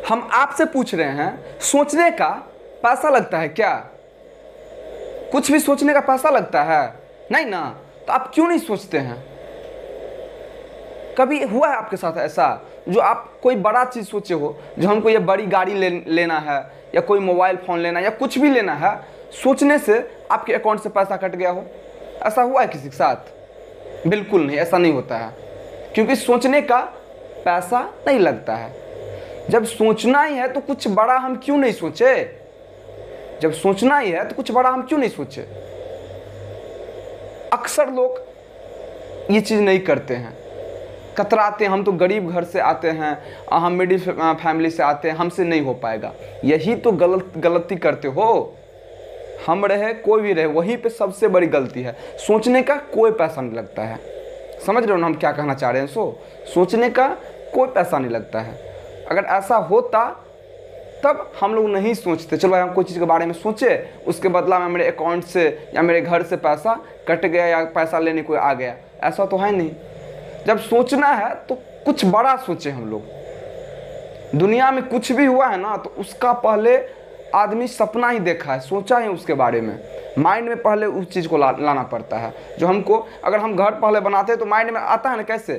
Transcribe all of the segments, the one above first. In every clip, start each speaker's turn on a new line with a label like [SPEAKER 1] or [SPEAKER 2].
[SPEAKER 1] हम आपसे पूछ रहे हैं, सोचने का पैसा लगता है क्या? कुछ भी सोचने का पैसा लगता है? नहीं ना। तो आप क्यों नहीं सोचते हैं? कभी हुआ है आपके साथ ऐसा जो आप कोई बड़ा चीज़ सोचे हो, जो हमको ये बड़ी गाड़ी लेना है या कोई मोबाइल फ़ोन लेना है या कुछ भी लेना है, सोचने से आपके अकाउंट से पैसा कट गया हो? ऐसा हुआ है किसी के साथ? बिल्कुल नहीं, ऐसा नहीं होता है, क्योंकि सोचने का पैसा नहीं लगता है। जब सोचना ही है तो कुछ बड़ा हम क्यों नहीं सोचे? जब सोचना ही है तो कुछ बड़ा हम क्यों नहीं सोचे? अक्सर लोग ये चीज़ नहीं करते हैं, कतराते हैं, हम तो गरीब घर से आते हैं, हम मिडिल फैमिली से आते हैं, हमसे नहीं हो पाएगा। यही तो गलती करते हो। हम रहे कोई भी रहे, वहीं पे सबसे बड़ी गलती है। सोचने का कोई पैसा नहीं लगता है। समझ रहे हो ना हम क्या कहना चाह रहे हैं? सोचने का कोई पैसा नहीं लगता है। अगर ऐसा होता तब हम लोग नहीं सोचते, चलो भाई हम कोई चीज़ के बारे में सोचे, उसके बदला में मेरे अकाउंट से या मेरे घर से पैसा कट गया या पैसा लेने कोई आ गया। ऐसा तो है नहीं। जब सोचना है तो कुछ बड़ा सोचे हम लोग। दुनिया में कुछ भी हुआ है ना, तो उसका पहले आदमी सपना ही देखा है, सोचा है उसके बारे में। माइंड में पहले उस चीज़ को लाना पड़ता है। जो हमको, अगर हम घर पहले बनाते हैं तो माइंड में आता है ना, कैसे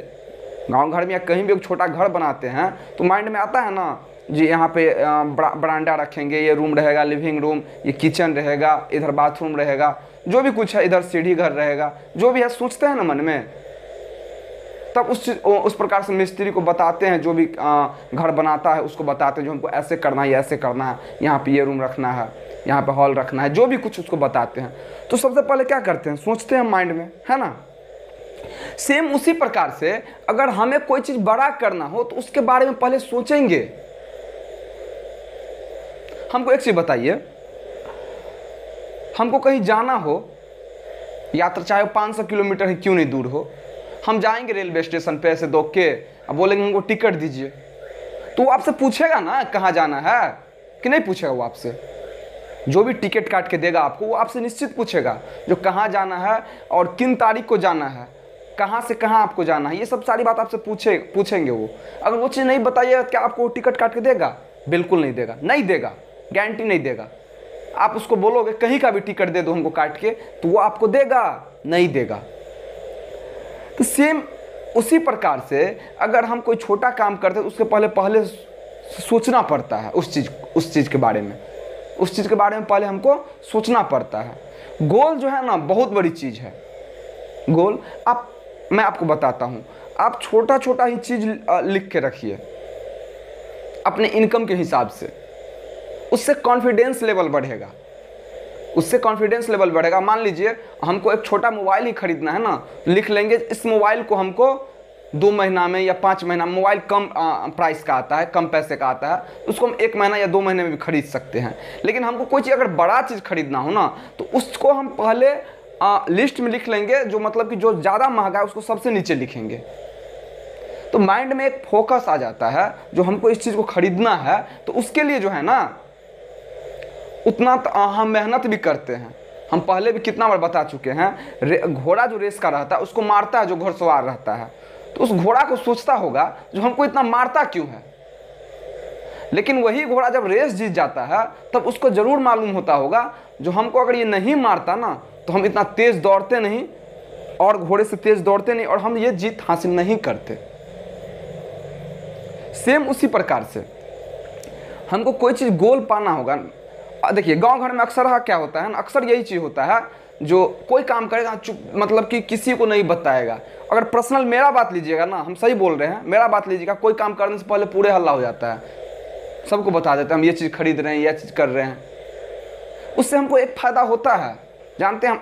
[SPEAKER 1] गांव घर में या कहीं भी एक छोटा घर बनाते हैं तो माइंड में आता है ना जी, यहाँ पे बरांडा रखेंगे, ये रूम रहेगा, लिविंग रूम, ये किचन रहेगा, इधर बाथरूम रहेगा, जो भी कुछ है, इधर सीढ़ी घर रहेगा, जो भी है सोचते हैं ना मन में। तब उस प्रकार से मिस्त्री को बताते हैं, जो भी घर बनाता है उसको बताते हैं जो हमको ऐसे करना है, ऐसे करना है, यहाँ पे ये रूम रखना है, यहाँ पे हॉल रखना है, जो भी कुछ उसको बताते हैं। तो सबसे पहले क्या करते हैं? सोचते हैं माइंड में, है ना। सेम उसी प्रकार से अगर हमें कोई चीज़ बड़ा करना हो तो उसके बारे में पहले सोचेंगे। हमको एक चीज़ बताइए, हमको कहीं जाना हो, यात्रा चाहे 500 किलोमीटर ही क्यों नहीं दूर हो, हम जाएंगे रेलवे स्टेशन पे ऐसे दौड़ के, अब बोलेंगे हमको टिकट दीजिए, तो वो आपसे पूछेगा ना कहाँ जाना है, कि नहीं पूछेगा? वो आपसे, जो भी टिकट काट के देगा आपको, वो आपसे निश्चित पूछेगा जो कहाँ जाना है और किन तारीख को जाना है, कहाँ से कहाँ आपको जाना है, ये सब सारी बात आपसे पूछेंगे वो। अगर वो चीज़ नहीं बताइएगा क्या आपको टिकट काट के देगा? बिल्कुल नहीं देगा, नहीं देगा, गारंटी नहीं देगा। आप उसको बोलोगे कहीं का भी टिकट दे दो हमको काट के, तो वो आपको देगा? नहीं देगा। तो सेम उसी प्रकार से अगर हम कोई छोटा काम करते हैं उसके पहले सोचना पड़ता है उस चीज़ के बारे में, उस चीज़ के बारे में पहले हमको सोचना पड़ता है। गोल जो है ना बहुत बड़ी चीज़ है। गोल मैं आपको बताता हूँ, आप छोटा छोटा ही चीज़ लिख के रखिए अपने इनकम के हिसाब से, उससे कॉन्फिडेंस लेवल बढ़ेगा, उससे कॉन्फिडेंस लेवल बढ़ेगा। मान लीजिए हमको एक छोटा मोबाइल ही खरीदना है ना, लिख लेंगे इस मोबाइल को हमको 2 महीना में या 5 महीना, मोबाइल कम प्राइस का आता है, कम पैसे का आता है, उसको हम 1 महीना या 2 महीने में भी खरीद सकते हैं। लेकिन हमको कोई चीज़ अगर बड़ा चीज़ खरीदना हो ना, तो उसको हम पहले लिस्ट में लिख लेंगे, जो मतलब कि जो ज़्यादा महंगा है उसको सबसे नीचे लिखेंगे। तो माइंड में एक फोकस आ जाता है, जो हमको इस चीज़ को खरीदना है तो उसके लिए जो है ना उतना हम मेहनत भी करते हैं। हम पहले भी कितना बार बता चुके हैं, घोड़ा जो रेस का रहता है उसको मारता है जो घुड़सवार रहता है, तो उस घोड़ा को सोचता होगा जो हमको इतना मारता क्यों है। लेकिन वही घोड़ा जब रेस जीत जाता है तब उसको ज़रूर मालूम होता होगा जो हमको अगर ये नहीं मारता ना तो हम इतना तेज़ दौड़ते नहीं और घोड़े से तेज़ दौड़ते नहीं और हम ये जीत हासिल नहीं करते। सेम उसी प्रकार से हमको कोई चीज़ गोल पाना होगा। देखिए गांव घर में अक्सर क्या होता है ना, अक्सर यही चीज़ होता है, जो कोई काम करेगा चुप, मतलब कि किसी को नहीं बताएगा। अगर पर्सनल मेरा बात लीजिएगा ना, हम सही बोल रहे हैं, मेरा बात लीजिएगा, कोई काम करने से पहले पूरे हल्ला हो जाता है, सबको बता देते हैं हम ये चीज़ खरीद रहे हैं, यह चीज़ कर रहे हैं। उससे हमको एक फ़ायदा होता है, जानते हैं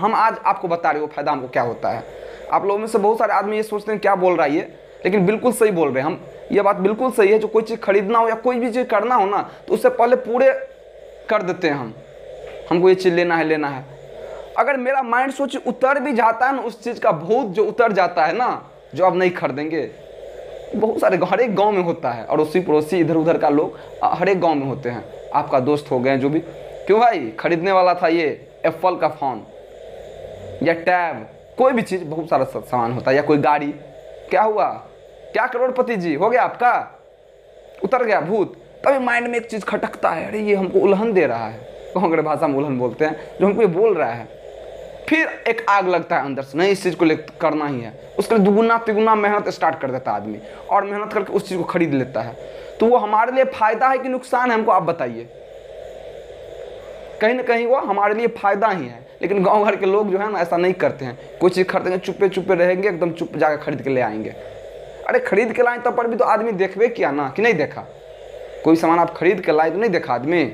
[SPEAKER 1] हम आज आपको बता रहे हो फ़ायदा हमको क्या होता है। आप लोगों में से बहुत सारे आदमी ये सोचते हैं क्या बोल रहा है ये, लेकिन बिल्कुल सही बोल रहे हैं हम, ये बात बिल्कुल सही है। जो कोई चीज़ खरीदना हो या कोई भी चीज़ करना हो ना, तो उससे पहले पूरे कर देते हैं हमको ये चीज़ लेना है। अगर मेरा माइंड सोच उतर भी जाता है ना, उस चीज़ का भूत जो उतर जाता है ना, जो अब नहीं खरीदेंगे, बहुत सारे हर एक गाँव में होता है, अड़ोसी पड़ोसी इधर उधर का लोग हर एक गाँव में होते हैं। आपका दोस्त हो गए जो भी, क्यों भाई खरीदने वाला था ये एप्पल का फ़ोन या टैब, कोई भी चीज़, बहुत सारा सामान होता है, या कोई गाड़ी, क्या हुआ, क्या करोड़पति जी हो गया आपका, उतर गया भूत। तभी माइंड में एक चीज़ खटकता है, अरे ये हमको उल्हन दे रहा है, कोंकणी भाषा में उल्हन बोलते हैं, जो हमको ये बोल रहा है। फिर एक आग लगता है अंदर से, नहीं इस चीज़ को करना ही है। उसके लिए दुगुना तिगुना मेहनत स्टार्ट कर देता है आदमी, और मेहनत करके उस चीज़ को खरीद लेता है। तो वो हमारे लिए फायदा है कि नुकसान है, हमको आप बताइए। कहीं ना कहीं वो हमारे लिए फायदा ही है, लेकिन गांव घर के लोग जो है ना ऐसा नहीं करते हैं। कोई चीज़ खरीदेंगे चुप्पे चुप्पे रहेंगे, एकदम चुप जाकर खरीद के ले आएंगे। अरे खरीद के लाए तब पर भी तो आदमी देखबे किया ना, कि नहीं देखा? कोई सामान आप खरीद के लाए तो नहीं देखा आदमी?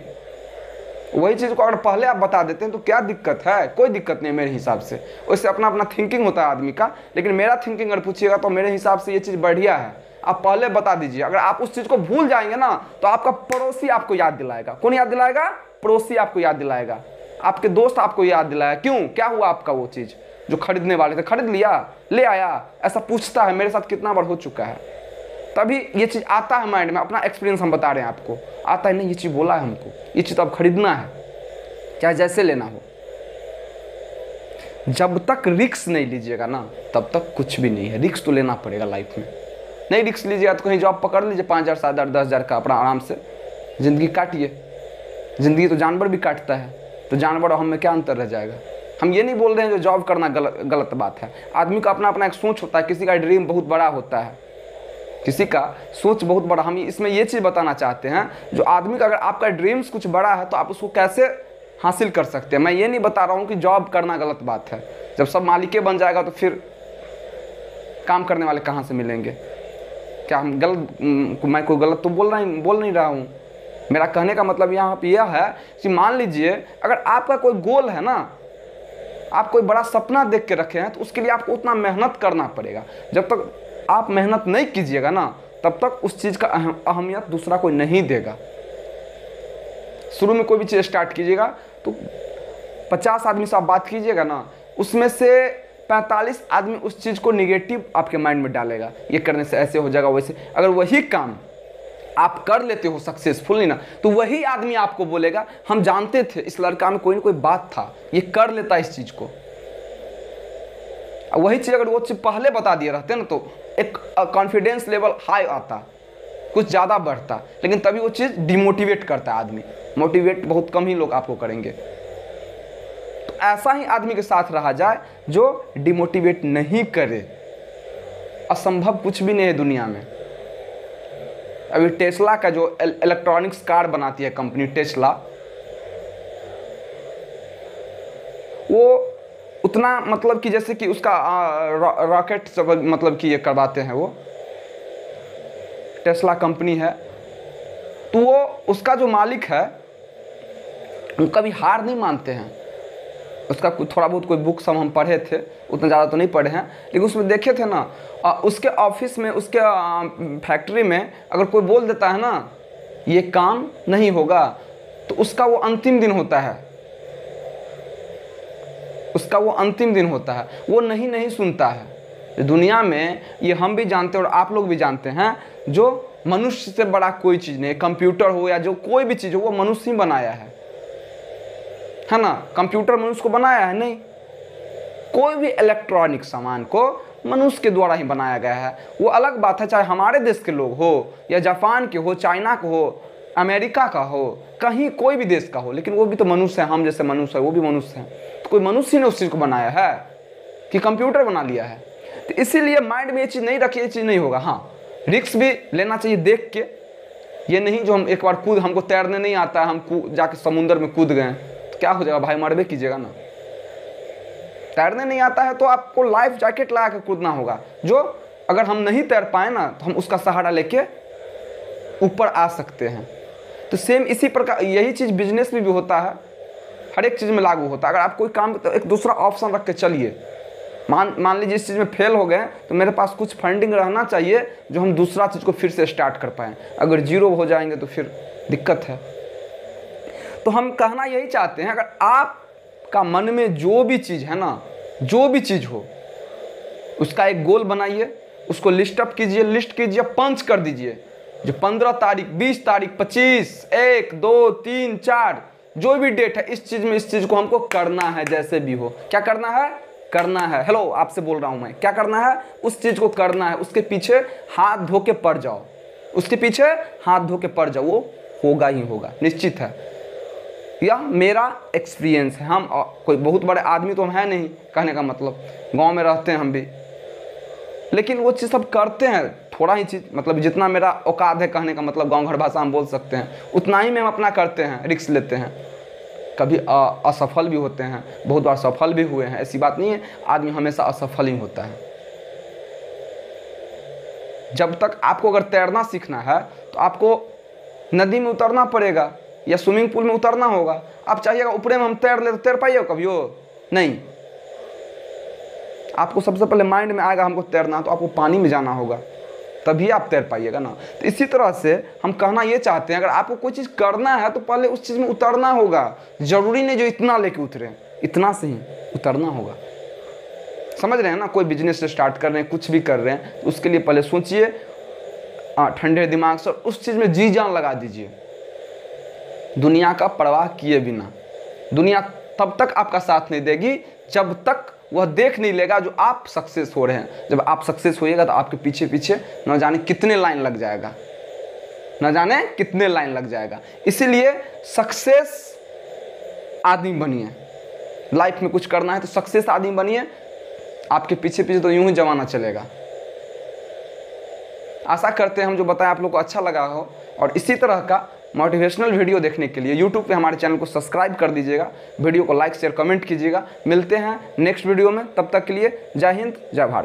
[SPEAKER 1] वही चीज़ को अगर पहले आप बता देते हैं तो क्या दिक्कत है? कोई दिक्कत नहीं मेरे हिसाब से। वैसे अपना अपना थिंकिंग होता है आदमी का, लेकिन मेरा थिंकिंग अगर पूछिएगा तो मेरे हिसाब से ये चीज़ बढ़िया है। आप पहले बता दीजिए। अगर आप उस चीज़ को भूल जाएंगे ना तो आपका पड़ोसी आपको याद दिलाएगा। कौन याद दिलाएगा? पड़ोसी आपको याद दिलाएगा, आपके दोस्त आपको याद दिलाएगा। क्यों? क्या हुआ आपका? वो चीज़ जो खरीदने वाले थे, खरीद लिया, ले आया, ऐसा पूछता है। मेरे साथ कितना बार हो चुका है। तभी ये चीज़ आता है माइंड में। अपना एक्सपीरियंस हम बता रहे हैं आपको, आता है नहीं ये चीज़ बोला है हमको, ये चीज़ तो अब खरीदना है, चाहे जैसे लेना हो। जब तक रिस्क नहीं लीजिएगा ना तब तक कुछ भी नहीं है। रिस्क तो लेना पड़ेगा लाइफ में। नहीं रिस्क लीजिएगा तो कहीं जॉब पकड़ लीजिए 5,000 7,000 10,000 का, अपना आराम से ज़िंदगी काटिए। ज़िंदगी तो जानवर भी काटता है, तो जानवर और हम में क्या अंतर रह जाएगा? हम ये नहीं बोल रहे हैं जो जॉब करना गलत बात है। आदमी का अपना अपना एक सोच होता है, किसी का ड्रीम बहुत बड़ा होता है, किसी का सोच बहुत बड़ा। हम इसमें ये चीज़ बताना चाहते हैं, जो आदमी का अगर आपका ड्रीम्स कुछ बड़ा है तो आप उसको कैसे हासिल कर सकते हैं। मैं ये नहीं बता रहा हूँ कि जॉब करना गलत बात है। जब सब मालिके बन जाएगा तो फिर काम करने वाले कहाँ से मिलेंगे? क्या हम मैं कोई गलत तो बोल नहीं रहा हूँ। मेरा कहने का मतलब यहाँ पे यह है कि मान लीजिए अगर आपका कोई गोल है ना, आप कोई बड़ा सपना देख के रखे हैं, तो उसके लिए आपको उतना मेहनत करना पड़ेगा। जब तक आप मेहनत नहीं कीजिएगा ना तब तक उस चीज़ का अहमियत दूसरा कोई नहीं देगा। शुरू में कोई भी चीज़ स्टार्ट कीजिएगा तो 50 आदमी से आप बात कीजिएगा ना, उसमें से 45 आदमी उस चीज़ को निगेटिव आपके माइंड में डालेगा, ये करने से ऐसे हो जाएगा वैसे। अगर वही काम आप कर लेते हो सक्सेसफुली ना, तो वही आदमी आपको बोलेगा हम जानते थे इस लड़का में कोई ना कोई बात था, ये कर लेता इस चीज़ को। वही चीज़ अगर वो चीज़ पहले बता दिए रहते ना तो एक कॉन्फिडेंस लेवल हाई आता, कुछ ज़्यादा बढ़ता। लेकिन तभी वो चीज़ डिमोटिवेट करता है आदमी। मोटिवेट बहुत कम ही लोग आपको करेंगे। तो ऐसा ही आदमी के साथ रहा जाए जो डिमोटिवेट नहीं करे। असंभव कुछ भी नहीं है दुनिया में। अभी टेस्ला का जो इलेक्ट्रॉनिक्स कार बनाती है कंपनी टेस्ला, वो उतना मतलब कि जैसे कि उसका रॉकेट सब मतलब कि ये करवाते हैं, वो टेस्ला कंपनी है, तो वो उसका जो मालिक है वो कभी हार नहीं मानते हैं। उसका थोड़ा बहुत कोई बुक सब हम पढ़े थे, उतना ज़्यादा तो नहीं पढ़े हैं, लेकिन उसमें देखे थे ना, उसके ऑफिस में, उसके फैक्ट्री में अगर कोई बोल देता है ना ये काम नहीं होगा, तो उसका वो अंतिम दिन होता है, उसका वो अंतिम दिन होता है, वो नहीं सुनता है। दुनिया में ये हम भी जानते हैं और आप लोग भी जानते हैं, जो मनुष्य से बड़ा कोई चीज़ नहीं, कंप्यूटर हो या जो कोई भी चीज़ हो, वो मनुष्य ही बनाया है ना। कंप्यूटर मनुष्य को बनाया है नहीं, कोई भी इलेक्ट्रॉनिक सामान को मनुष्य के द्वारा ही बनाया गया है। वो अलग बात है चाहे हमारे देश के लोग हो या जापान के हो, चाइना का हो, अमेरिका का हो, कहीं कोई भी देश का हो, लेकिन वो भी तो मनुष्य है। हम जैसे मनुष्य है वो भी मनुष्य है। तो कोई मनुष्य ने उस चीज़ को बनाया है कि कंप्यूटर बना लिया है? तो इसीलिए माइंड में ये चीज़ नहीं रखिए, ये चीज़ नहीं होगा। हाँ, रिस्क भी लेना चाहिए देख के। ये नहीं जो हम एक बार हमको तैरने नहीं आता है, हम जाके समुद्र में कूद गए तो क्या हो जाएगा भाई, मरबे कीजिएगा ना। तैरने नहीं आता है तो आपको लाइफ जैकेट लगा के कूदना होगा, जो अगर हम नहीं तैर पाए ना तो हम उसका सहारा लेके ऊपर आ सकते हैं। तो सेम इसी प्रकार यही चीज़ बिजनेस में भी होता है, हर एक चीज़ में लागू होता है। अगर आप कोई काम तो एक दूसरा ऑप्शन रख के चलिए। मान लीजिए इस चीज़ में फेल हो गए तो मेरे पास कुछ फंडिंग रहना चाहिए जो हम दूसरा चीज़ को फिर से स्टार्ट कर पाएँ। अगर जीरो हो जाएंगे तो फिर दिक्कत है। तो हम कहना यही चाहते हैं, अगर आपका मन में जो भी चीज़ है ना, जो भी चीज़ हो, उसका एक गोल बनाइए, उसको लिस्ट अप कीजिए, लिस्ट कीजिए, पंच कर दीजिए। जो 15 तारीख, 20 तारीख, 25, 1, 2, 3, 4 जो भी डेट है, इस चीज़ को हमको करना है जैसे भी हो। क्या करना है? करना है। हेलो, आपसे बोल रहा हूँ मैं, क्या करना है? उस चीज़ को करना है। उसके पीछे हाथ धो के पड़ जाओ, उसके पीछे हाथ धो के पड़ जाओ, वो होगा ही होगा, निश्चित है। यह मेरा एक्सपीरियंस है। हम कोई बहुत बड़े आदमी तो हम है नहीं, कहने का मतलब गांव में रहते हैं हम भी, लेकिन वो चीज़ सब करते हैं, थोड़ा ही चीज़, मतलब जितना मेरा औकात है, कहने का मतलब गांव घर भाषा हम बोल सकते हैं, उतना ही में हम अपना करते हैं, रिस्क लेते हैं। कभी असफल भी होते हैं, बहुत बार सफल भी हुए हैं, ऐसी बात नहीं है, आदमी हमेशा असफल ही होता है। जब तक आपको अगर तैरना सीखना है तो आपको नदी में उतरना पड़ेगा या स्विमिंग पूल में उतरना होगा। आप चाहिएगा ऊपरे में हम तैर ले, तो तैर पाइएगा कभी हो? नहीं। आपको सबसे पहले माइंड में आएगा हमको तैरना, तो आपको पानी में जाना होगा, तभी आप तैर पाइएगा ना। तो इसी तरह से हम कहना ये चाहते हैं, अगर आपको कोई चीज़ करना है तो पहले उस चीज़ में उतरना होगा। ज़रूरी नहीं जो इतना लेके उतरे, इतना से ही उतरना होगा। समझ रहे हैं ना? कोई बिजनेस स्टार्ट कर रहे हैं, कुछ भी कर रहे हैं, तो उसके लिए पहले सोचिए ठंडे दिमाग से, उस चीज़ में जी जान लगा दीजिए, दुनिया का परवाह किए बिना। दुनिया तब तक आपका साथ नहीं देगी जब तक वह देख नहीं लेगा जो आप सक्सेस हो रहे हैं। जब आप सक्सेस होइएगा तो आपके पीछे पीछे न जाने कितने लाइन लग जाएगा, न जाने कितने लाइन लग जाएगा। इसीलिए सक्सेस आदमी बनिए। लाइफ में कुछ करना है तो सक्सेस आदमी बनिए, आपके पीछे पीछे तो यूं ही जमाना चलेगा। आशा करते हैं हम जो बताएं आप लोग को अच्छा लगा हो, और इसी तरह का मोटिवेशनल वीडियो देखने के लिए यूट्यूब पे हमारे चैनल को सब्सक्राइब कर दीजिएगा, वीडियो को लाइक शेयर कमेंट कीजिएगा। मिलते हैं नेक्स्ट वीडियो में, तब तक के लिए जय हिंद जय भारत।